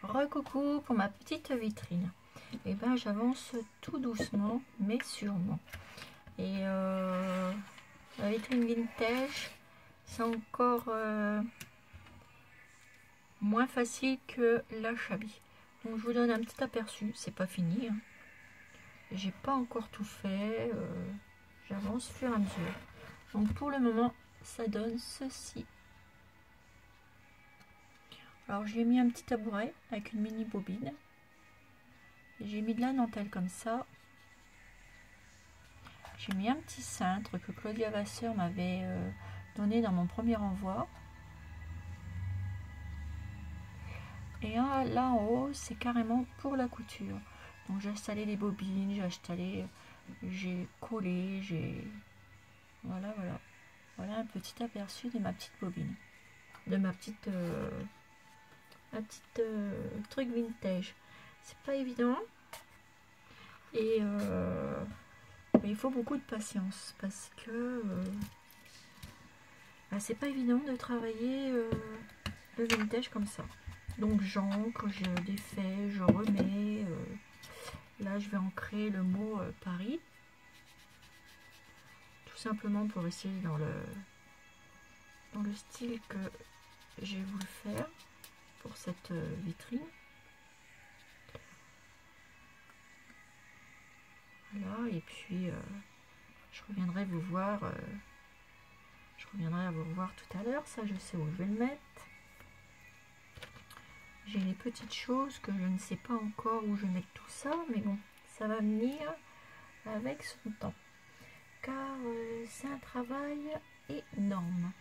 Recoucou pour ma petite vitrine. Et ben j'avance tout doucement mais sûrement. Et la vitrine vintage, c'est encore moins facile que la Chabi. Donc je vous donne un petit aperçu, c'est pas fini. Hein. J'ai pas encore tout fait, j'avance au fur et à mesure. Donc pour le moment, ça donne ceci. Alors j'ai mis un petit tabouret avec une mini bobine. J'ai mis de la dentelle comme ça. J'ai mis un petit cintre que Claudia Vasseur m'avait donné dans mon premier envoi. Et là en haut, c'est carrément pour la couture. Donc j'ai installé les bobines, j'ai collé, voilà. Voilà un petit aperçu de ma petite bobine. De ma petite truc vintage. C'est pas évident. Et il faut beaucoup de patience parce que c'est pas évident de travailler le vintage comme ça. Donc j'encre, je défais, je remets. Là je vais ancrer le mot Paris. Tout simplement pour essayer dans le style que j'ai voulu faire pour cette vitrine. Voilà, et puis je reviendrai vous voir. Je reviendrai à vous revoir tout à l'heure. Ça, je sais où je vais le mettre. J'ai les petites choses que je ne sais pas encore où je vais mettre tout ça, mais bon, ça va venir avec son temps. Car c'est un travail énorme.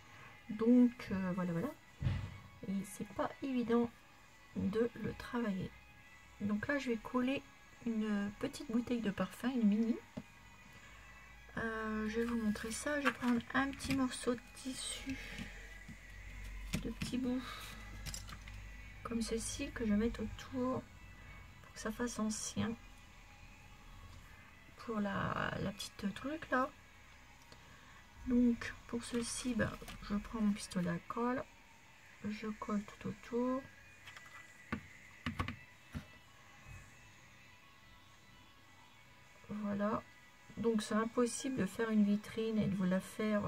Donc voilà. Et c'est pas évident de le travailler. Donc là, je vais coller une petite bouteille de parfum, une mini. Je vais vous montrer ça. Je vais prendre un petit morceau de tissu, de petits bouts, comme ceci, que je vais mettre autour pour que ça fasse ancien. Pour la petite truc là. Donc pour ceci, je prends mon pistolet à colle, je colle tout autour. Voilà. Donc c'est impossible de faire une vitrine et de vous la faire.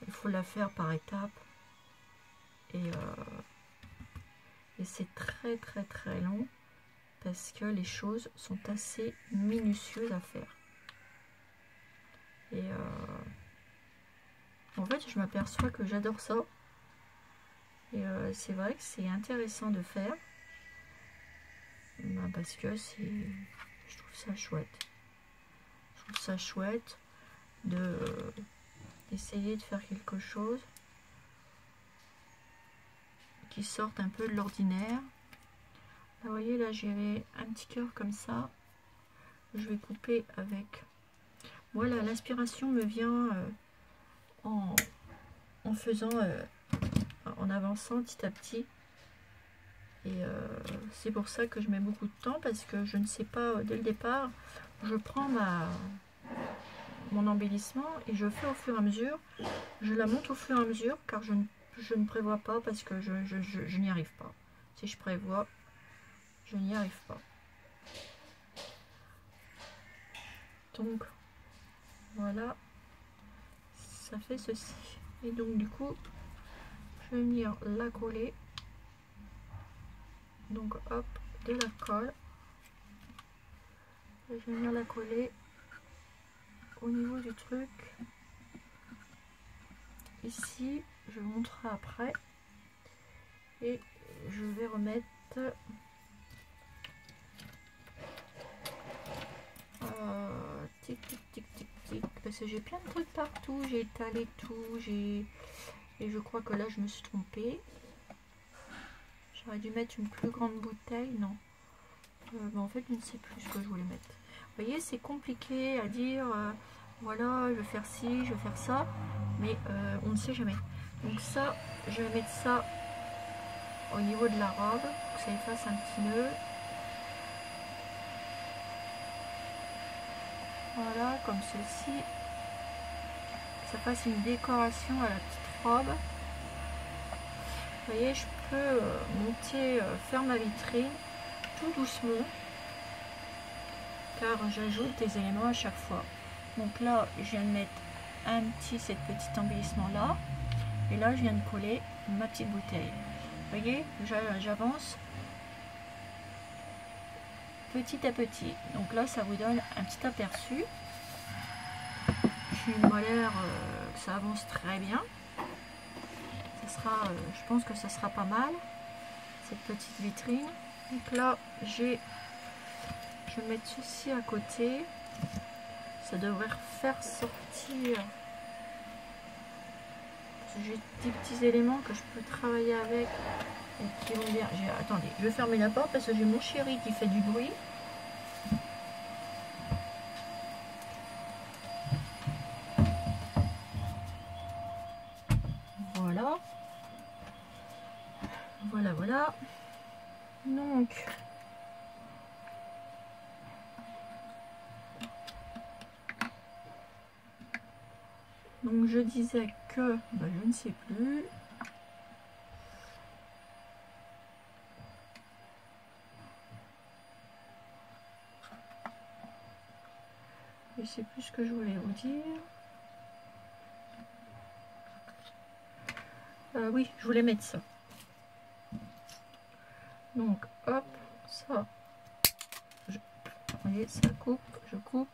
Il faut la faire par étapes. Et c'est très long parce que les choses sont assez minutieuses à faire. Et en fait, je m'aperçois que j'adore ça. Et c'est vrai que c'est intéressant de faire. Parce que je trouve ça chouette. Je trouve ça chouette d'essayer de faire quelque chose qui sorte un peu de l'ordinaire. Là, vous voyez, là j'ai un petit cœur comme ça. Je vais couper avec. Voilà, l'inspiration me vient en faisant, en avançant petit à petit. Et c'est pour ça que je mets beaucoup de temps, parce que je ne sais pas dès le départ. Je prends mon embellissement et je fais au fur et à mesure. Je la monte au fur et à mesure, car je ne prévois pas, parce que je n'y arrive pas. Si je prévois, je n'y arrive pas. Donc voilà, ça fait ceci. Et donc du coup, je vais venir la coller. Donc hop, de la colle. Et je vais venir la coller au niveau du truc. Ici, je vous montrerai après. Et je vais remettre tic tic, parce que j'ai plein de trucs partout, j'ai étalé tout, et je crois que là je me suis trompée. J'aurais dû mettre une plus grande bouteille, non. En fait, je ne sais plus ce que je voulais mettre. Vous voyez, c'est compliqué à dire, voilà, je vais faire ci, je vais faire ça, mais on ne sait jamais. Donc ça, je vais mettre ça au niveau de la robe, pour que ça y fasse un petit nœud. Voilà, comme ceci. Ça fasse une décoration à la petite robe. Vous voyez, peu monter, faire ma vitrine tout doucement, car j'ajoute des éléments à chaque fois. Donc là, je viens de mettre cette petite embellissement là, et là je viens de coller ma petite bouteille. Vous voyez, j'avance petit à petit. Donc là, ça vous donne un petit aperçu. Il m'a l'air que ça avance très bien. Ça sera, je pense que ça sera pas mal, cette petite vitrine. Donc là, je vais mettre ceci à côté. Ça devrait faire sortir. J'ai des petits éléments que je peux travailler avec et qui vont bien. Attendez, je vais fermer la porte parce que j'ai mon chéri qui fait du bruit. Voilà. Voilà, voilà. Donc je disais que, je ne sais plus. Je sais plus ce que je voulais vous dire. Oui, je voulais mettre ça. Donc hop, ça. Vous voyez, ça coupe, je coupe.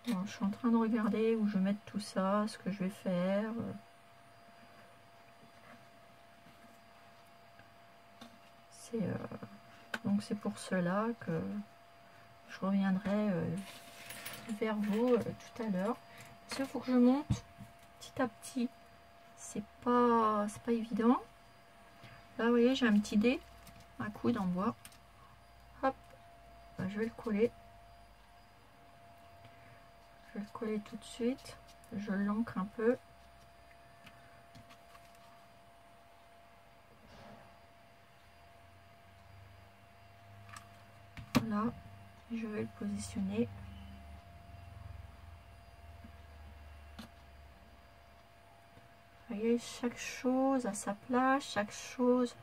Bon, je suis en train de regarder où je vais mettre tout ça, ce que je vais faire. Donc c'est pour cela que je reviendrai vers vous tout à l'heure. Parce qu'il faut que je monte petit à petit. C'est pas évident. Là, vous voyez, j'ai un petit dé, un coude en bois. Hop, je vais le coller. Je vais le coller tout de suite. Je l'ancre un peu. Voilà, je vais le positionner. Vous voyez, chaque chose à sa place, chaque chose.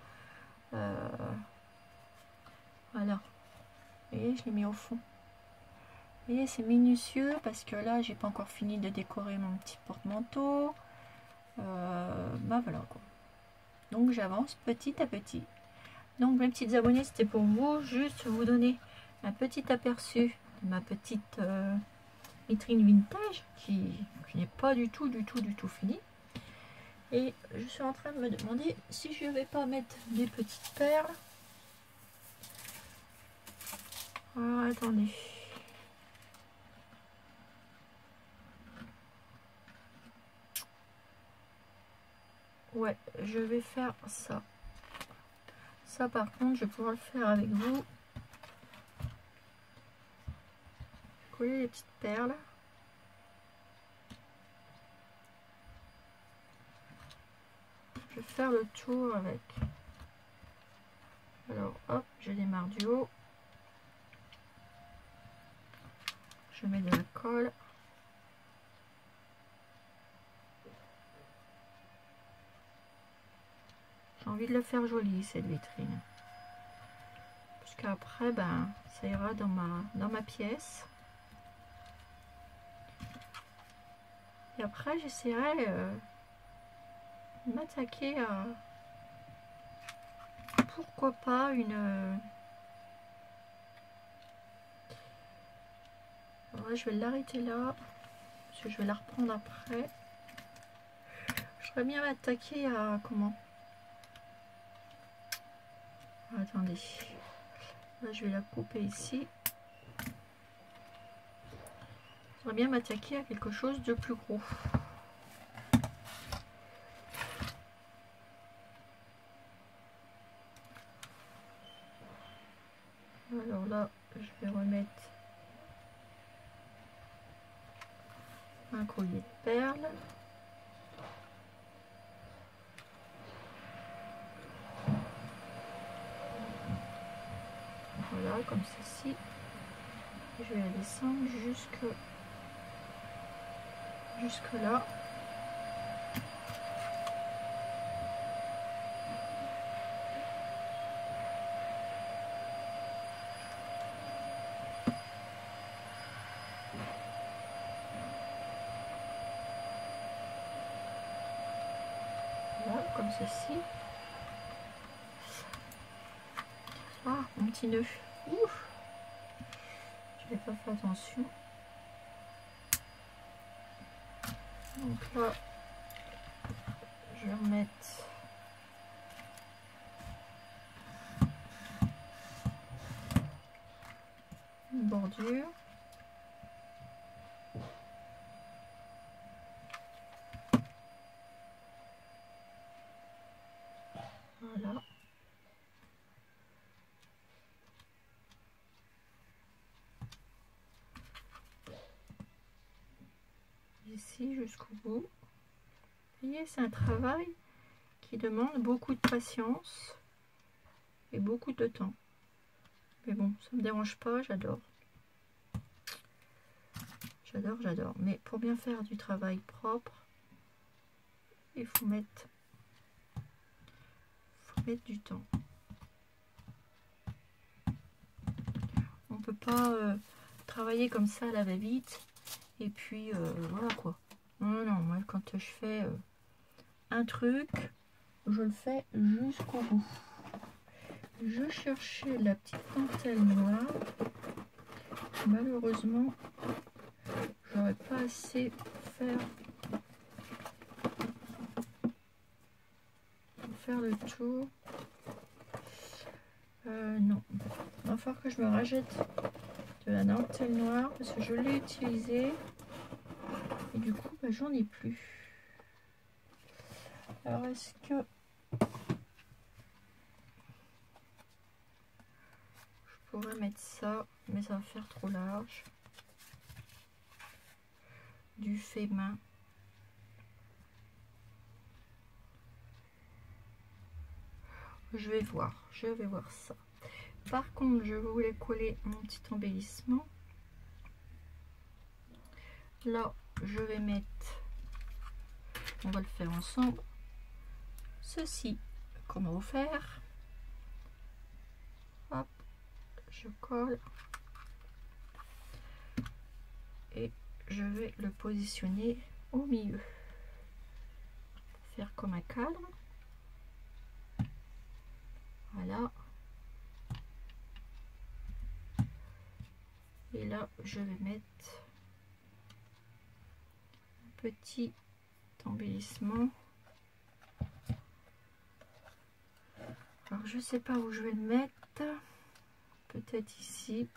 Voilà. Vous voyez, je l'ai mis au fond. Vous voyez, c'est minutieux parce que là, j'ai pas encore fini de décorer mon petit porte-manteau. Voilà quoi. Donc j'avance petit à petit. Donc mes petites abonnées, c'était pour vous, juste vous donner un petit aperçu de ma petite vitrine vintage qui n'est pas du tout finie. Et je suis en train de me demander si je vais pas mettre des petites perles. Alors attendez. Ouais, je vais faire ça. Ça par contre, je vais pouvoir le faire avec vous. Coller les petites perles. Je vais faire le tour avec. Alors hop, je démarre du haut. Je mets de la colle. J'ai envie de le faire joli cette vitrine. Parce qu'après, ça ira dans ma pièce. Et après, j'essaierai de m'attaquer à... Pourquoi pas une... Ouais, je vais l'arrêter là. Parce que je vais la reprendre après. Je voudrais bien m'attaquer à... Comment? Attendez. Là, je vais la couper ici. Je voudrais bien m'attaquer à quelque chose de plus gros. Alors là, je vais remettre un collier de perles. Voilà, comme ceci. Je vais la descendre jusque là. Voilà, comme ceci. Ah, mon petit nœud. Ouf, je n'ai pas fait attention. Donc là, je vais remettre une bordure. Voilà. Ici jusqu'au bout. Vous voyez, c'est un travail qui demande beaucoup de patience et beaucoup de temps. Mais bon, ça me dérange pas, j'adore. J'adore, j'adore. Mais pour bien faire du travail propre, il faut mettre du temps. On peut pas travailler comme ça à la va-vite et puis voilà quoi. Non, non, moi quand je fais un truc, je le fais jusqu'au bout. Je cherchais la petite dentelle noire. Malheureusement, j'aurais pas assez pour faire le tour. Non, il va falloir que je me rachète de la dentelle noire parce que je l'ai utilisée et du coup bah, j'en ai plus. Alors est-ce que je pourrais mettre ça, mais ça va faire trop large, du fait main. Je vais voir ça. Par contre, je voulais coller mon petit embellissement. Là, je vais mettre, on va le faire ensemble, ceci. Comment faire? Hop, je colle et je vais le positionner au milieu. Faire comme un cadre. Voilà. Et là, je vais mettre un petit embellissement. Alors, je sais pas où je vais le mettre. Peut-être ici.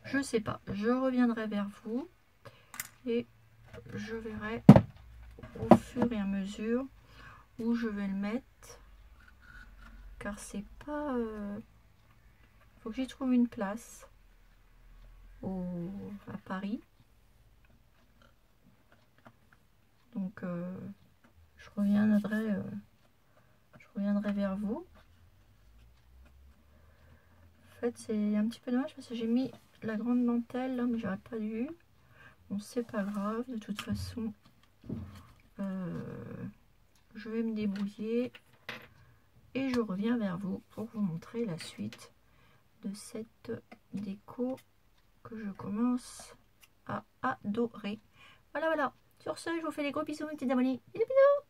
Je sais pas. Je reviendrai vers vous et je verrai au fur et à mesure où je vais le mettre. Car c'est pas... faut que j'y trouve une place à Paris. Donc je reviendrai vers vous. En fait, c'est un petit peu dommage parce que j'ai mis la grande dentelle là, mais j'aurais pas dû. Bon, c'est pas grave, de toute façon je vais me débrouiller et je reviens vers vous pour vous montrer la suite de cette déco que je commence à adorer. Voilà, voilà. Sur ce, je vous fais des gros bisous, mes petits abonnés. Bisous, bisous.